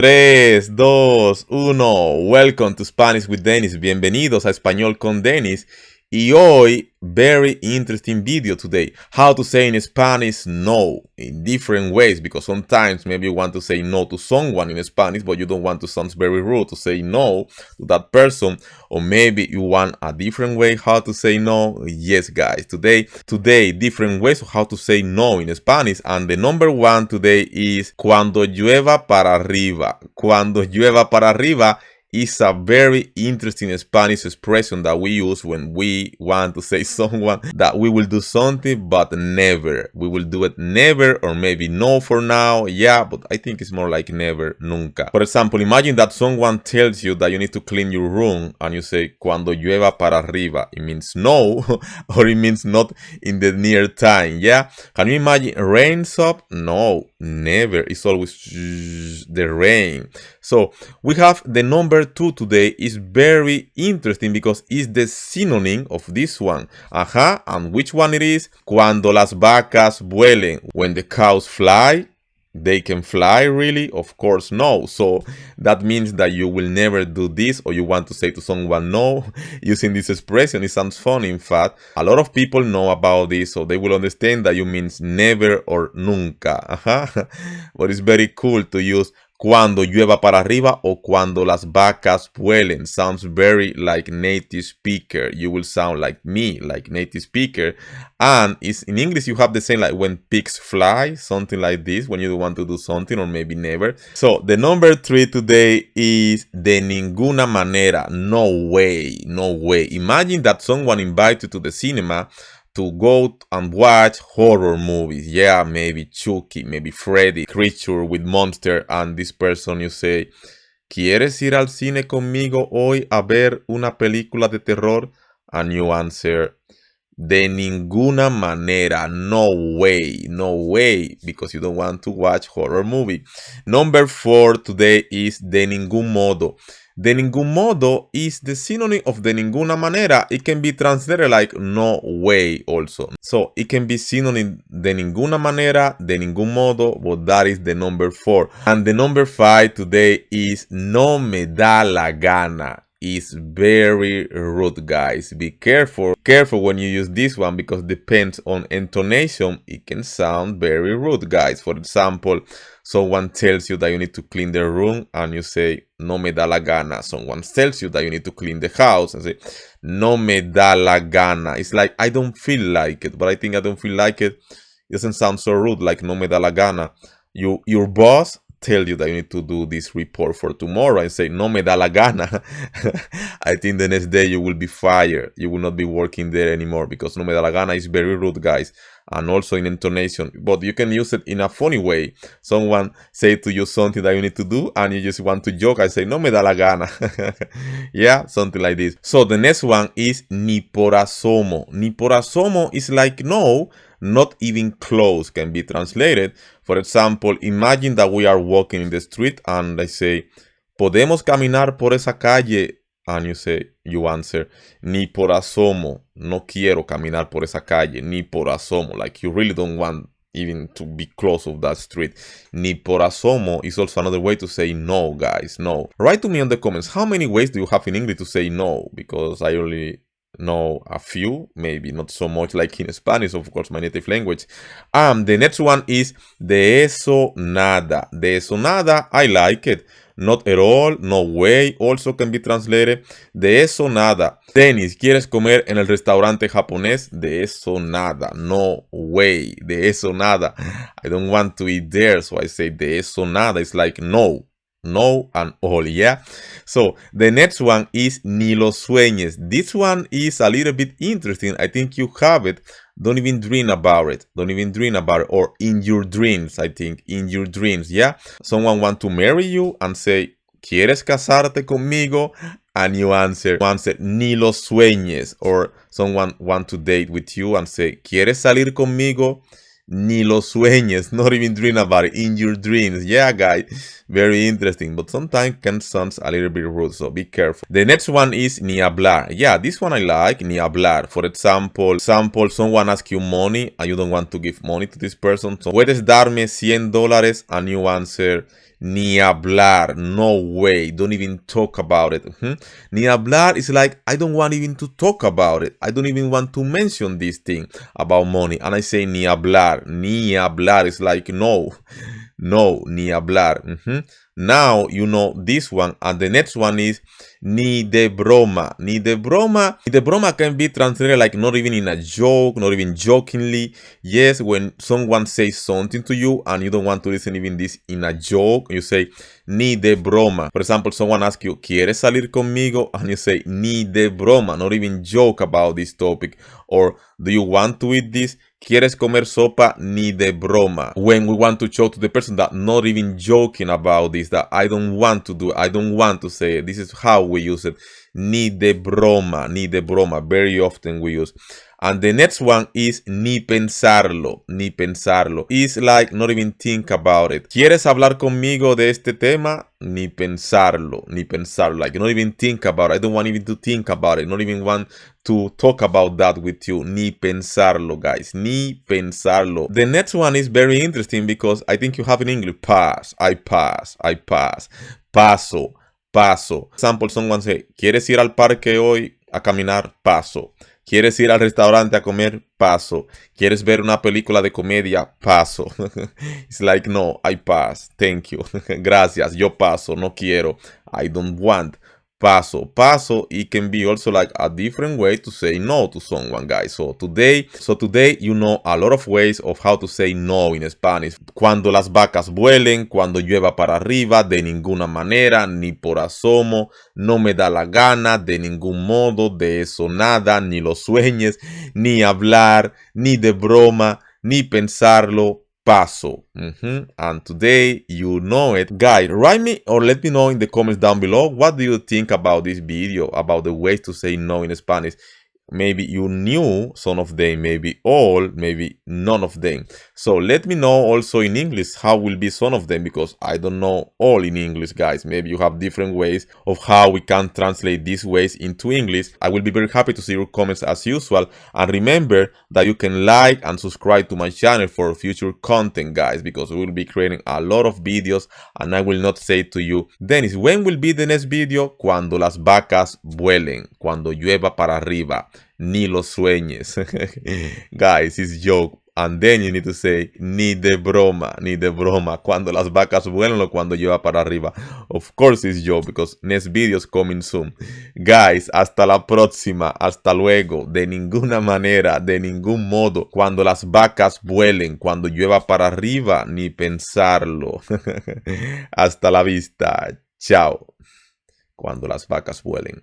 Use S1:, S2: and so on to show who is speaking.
S1: 3, 2, 1. Welcome to Spanish with Dennis. Bienvenidos a Español con Dennis. Y hoy, very interesting video today. How to say in Spanish no in different ways, because sometimes maybe you want to say no to someone in Spanish, but you don't want to sound very rude to say no to that person, or maybe you want a different way how to say no. Yes, guys, today different ways of how to say no in Spanish, and the number one today is cuando llueva para arriba. Cuando llueva para arriba is a very interesting Spanish expression that we use when we want to say someone that we will do something but never. We will do it never, or maybe no for now. Yeah, but I think it's more like never, nunca. For example, imagine that someone tells you that you need to clean your room and you say cuando llueva para arriba. It means no, or it means not in the near time. Yeah, can you imagine rains up? No, never. It's always the rain. So we have the number 2 today is very interesting because it's the synonym of this one. And which one it is? Cuando las vacas vuelen. When the cows fly, they can fly really? Of course no. So that means that you will never do this, or you want to say to someone no using this expression. It sounds funny. In fact, a lot of people know about this, so they will understand that you means never or nunca. But it's very cool to use cuando llueva para arriba or cuando las vacas vuelen. Sounds very like native speaker. You will sound like me, like native speaker. And it's in English you have the same, like when pigs fly, something like this, when you want to do something, or maybe never. So the number 3 today is de ninguna manera. No way, no way. Imagine that someone invites you to the cinema to go and watch horror movies. Yeah, maybe Chucky, maybe Freddy, creature with monster, and this person you say, ¿quieres ir al cine conmigo hoy a ver una película de terror? And you answer, de ninguna manera, no way, no way, because you don't want to watch horror movie. Number 4 today is de ningún modo. De ningún modo is the synonym of de ninguna manera. It can be translated like no way also. So it can be synonym de ninguna manera, de ningún modo, but that is the number 4. And the number 5 today is no me da la gana. Is very rude, guys. Be careful when you use this one, because depends on intonation, it can sound very rude, guys. For example, someone tells you that you need to clean the room and you say no me da la gana. Someone tells you that you need to clean the house and say no me da la gana. It's like I don't feel like it, but I think I don't feel like it. It doesn't sound so rude, like no me da la gana. Your boss tell you that you need to do this report for tomorrow and say no me da la gana. I think the next day you will be fired. You will not be working there anymore, because no me da la gana is very rude, guys, and also in intonation. But you can use it in a funny way. Someone say to you something that you need to do and you just want to joke and say no me da la gana. Yeah, something like this. So the next one is ni por asomo. Ni por asomo is like no, not even close, can be translated. For example, imagine that we are walking in the street and I say, ¿podemos caminar por esa calle? And you answer, ni por asomo. No quiero caminar por esa calle, ni por asomo. Like you really don't want even to be close of that street. Ni por asomo is also another way to say no, guys, no. Write to me in the comments, how many ways do you have in English to say no? Because I only know a few, maybe not so much like in Spanish, of course, my native language. The next one is de eso nada. De eso nada, I like it. Not at all, no way, also can be translated. De eso nada. Dennis, ¿quieres comer en el restaurante japonés? De eso nada, no way. De eso nada. I don't want to eat there, so I say de eso nada. It's like no. No and all, yeah. So the next one is ni lo sueñes. This one is a little bit interesting. I think you have it. Don't even dream about it. Don't even dream about it. Or in your dreams, I think. In your dreams, yeah. Someone want to marry you and say, ¿quieres casarte conmigo? And you answer, ni lo sueñes. Or someone want to date with you and say, ¿quieres salir conmigo? Ni lo sueñes, not even dream about it, in your dreams. Yeah, guys, very interesting, but sometimes can sound a little bit rude, so be careful. The next one is ni hablar. Yeah, this one I like, ni hablar. For example, someone asks you money and you don't want to give money to this person. So, ¿puedes darme $100? And you answer, Ni hablar. No way. Don't even talk about it. Ni hablar is like, I don't want even to talk about it. I don't even want to mention this thing about money. And I say ni hablar. Ni hablar is like, no. No, ni hablar. Now you know this one. And the next one is ni de broma. Ni de broma. Ni de broma can be translated like not even in a joke, not even jokingly. Yes, when someone says something to you and you don't want to listen even this in a joke, you say ni de broma. For example, someone asks you, ¿quieres salir conmigo? And you say ni de broma, not even joke about this topic. Or do you want to eat this? ¿Quieres comer sopa? Ni de broma. When we want to show to the person that not even joking about this, that I don't want to do it, I don't want to say it. This is how we use it. Ni de broma, ni de broma. Very often we use. And the next one is ni pensarlo, ni pensarlo. It's like not even think about it. ¿Quieres hablar conmigo de este tema? Ni pensarlo, ni pensarlo. Like not even think about it. I don't want even to think about it. Not even want to talk about that with you. Ni pensarlo, guys. Ni pensarlo. The next one is very interesting because I think you have in English pass. I pass. I pass. Paso. Paso. For example, someone say, ¿quieres ir al parque hoy a caminar? Paso. ¿Quieres ir al restaurante a comer? Paso. ¿Quieres ver una película de comedia? Paso. It's like, no, I pass. Thank you. Gracias. Yo paso. No quiero. I don't want. Paso. Paso. It can be also like a different way to say no to someone, guys. So today you know a lot of ways of how to say no in Spanish. Cuando las vacas vuelen, cuando llueva para arriba, de ninguna manera, ni por asomo, no me da la gana, de ningún modo, de eso nada, ni lo sueñes, ni hablar, ni de broma, ni pensarlo. Paso. And today you know it. Guys, write me or let me know in the comments down below what do you think about this video, about the ways to say no in Spanish. Maybe you knew some of them, maybe all, maybe none of them. So let me know also in English how will be some of them, because I don't know all in English, guys. Maybe you have different ways of how we can translate these ways into English. I will be very happy to see your comments as usual. And remember that you can like and subscribe to my channel for future content, guys, because we will be creating a lot of videos. And I will not say to you, Dennis, when will be the next video? Cuando las vacas vuelen, cuando llueva para arriba. Ni lo sueñes. Guys, it's joke. And then you need to say ni de broma, ni de broma. Cuando las vacas vuelan o cuando llueva para arriba. Of course it's joke because next video is coming soon. Guys, hasta la próxima. Hasta luego. De ninguna manera, de ningún modo. Cuando las vacas vuelen, cuando llueva para arriba, ni pensarlo. Hasta la vista. Chao. Cuando las vacas vuelen.